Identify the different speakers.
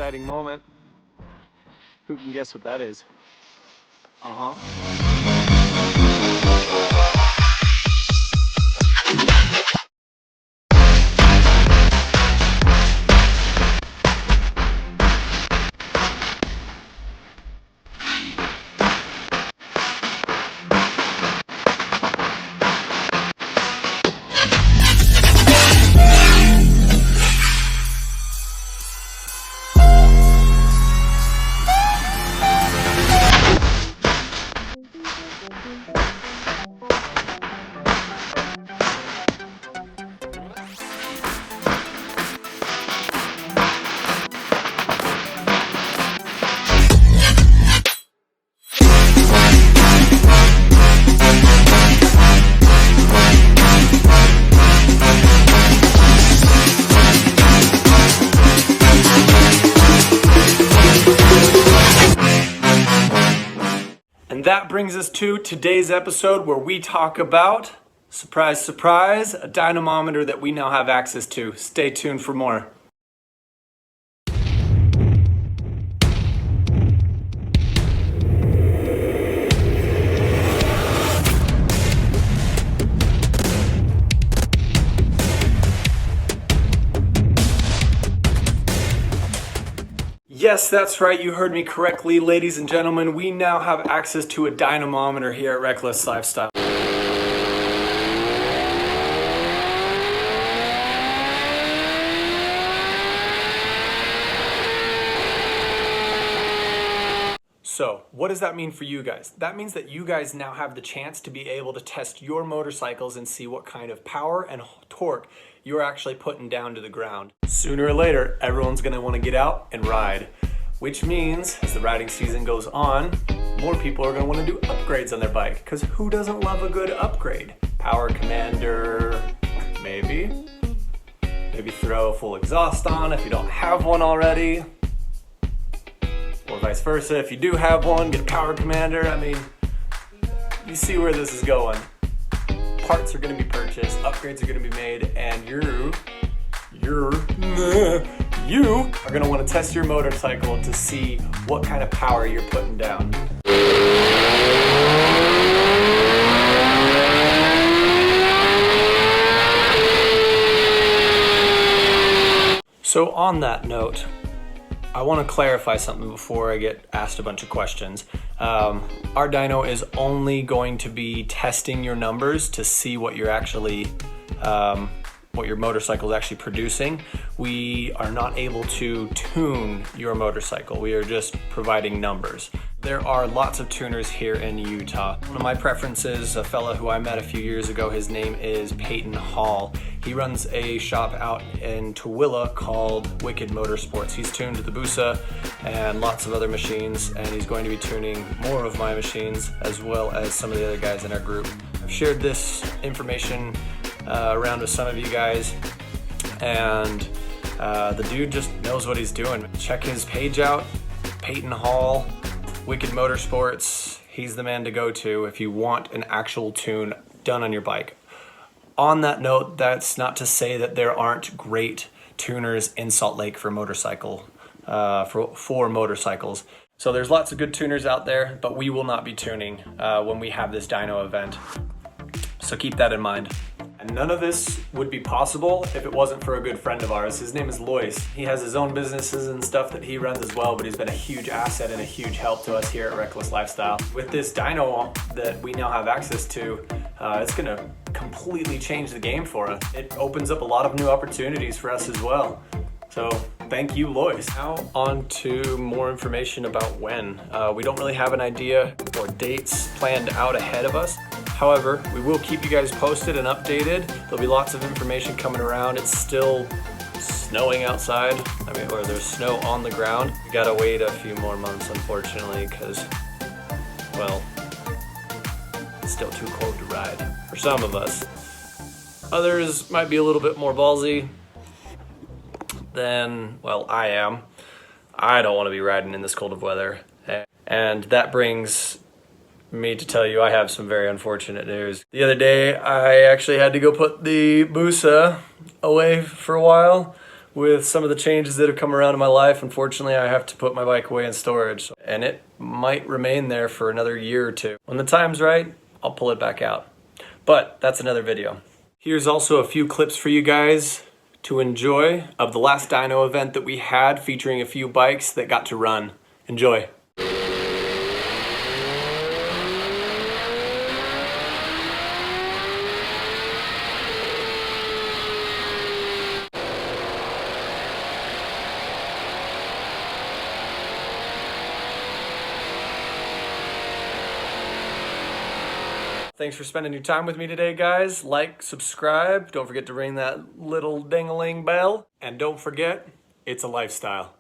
Speaker 1: exciting moment. Who can guess what that is? And that brings us to today's episode where we talk about, surprise, surprise, a dynamometer that we now have access to. Stay tuned for more. Yes, that's right, you heard me correctly, ladies and gentlemen. We now have access to a dynamometer here at Reckless Lifestyle. So, what does that mean for you guys? That means that you guys now have the chance to be able to test your motorcycles and see what kind of power and torque you're actually putting down to the ground. Sooner or later, everyone's gonna wanna get out and ride, which means as the riding season goes on, more people are gonna wanna do upgrades on their bike, because who doesn't love a good upgrade? Power commander, maybe. Maybe throw a full exhaust on if you don't have one already. Or vice versa, if you do have one, get a power commander. I mean, you see where this is going. Parts are gonna be purchased, upgrades are gonna be made, and you are gonna wanna test your motorcycle to see what kind of power you're putting down. So on that note, I want to clarify something before I get asked a bunch of questions. Our dyno is only going to be testing your numbers to see what you're actually, what your motorcycle is actually producing. We are not able to tune your motorcycle. We are just providing numbers. There are lots of tuners here in Utah. One of my preferences, a fella who I met a few years ago, his name is Peyton Hall. He runs a shop out in Tooele called Wicked Motorsports. He's tuned the Hayabusa and lots of other machines, and he's going to be tuning more of my machines as well as some of the other guys in our group. I've shared this information around with some of you guys, and the dude just knows what he's doing. Check his page out, Peyton Hall, Wicked Motorsports. He's the man to go to if you want an actual tune done on your bike. On that note, that's not to say that there aren't great tuners in Salt Lake for motorcycles. So there's lots of good tuners out there, but we will not be tuning when we have this dyno event. So keep that in mind. And none of this would be possible if it wasn't for a good friend of ours. His name is Lois. He has his own businesses and stuff that he runs as well, but he's been a huge asset and a huge help to us here at Reckless Lifestyle. With this dyno that we now have access to, it's gonna completely change the game for us. It opens up a lot of new opportunities for us as well. So thank you, Lois. Now on to more information about when. We don't really have an idea or dates planned out ahead of us. However, we will keep you guys posted and updated. There'll be lots of information coming around. It's still snowing outside, or there's snow on the ground. We gotta wait a few more months, unfortunately, because, well, it's still too cold to ride for some of us. Others might be a little bit more ballsy than, well, I am. I don't want to be riding in this cold of weather. And that brings me to tell you I have some very unfortunate news. The other day, I actually had to go put the Busa away for a while. with some of the changes that have come around in my life, unfortunately, I have to put my bike away in storage, and it might remain there for another year or two. When the time's right, I'll pull it back out. But that's another video. Here's also a few clips for you guys to enjoy of the last dyno event that we had, featuring a few bikes that got to run. Enjoy. Thanks for spending your time with me today, guys. Like, subscribe. Don't forget to ring that little ding-a-ling bell. And don't forget, it's a lifestyle.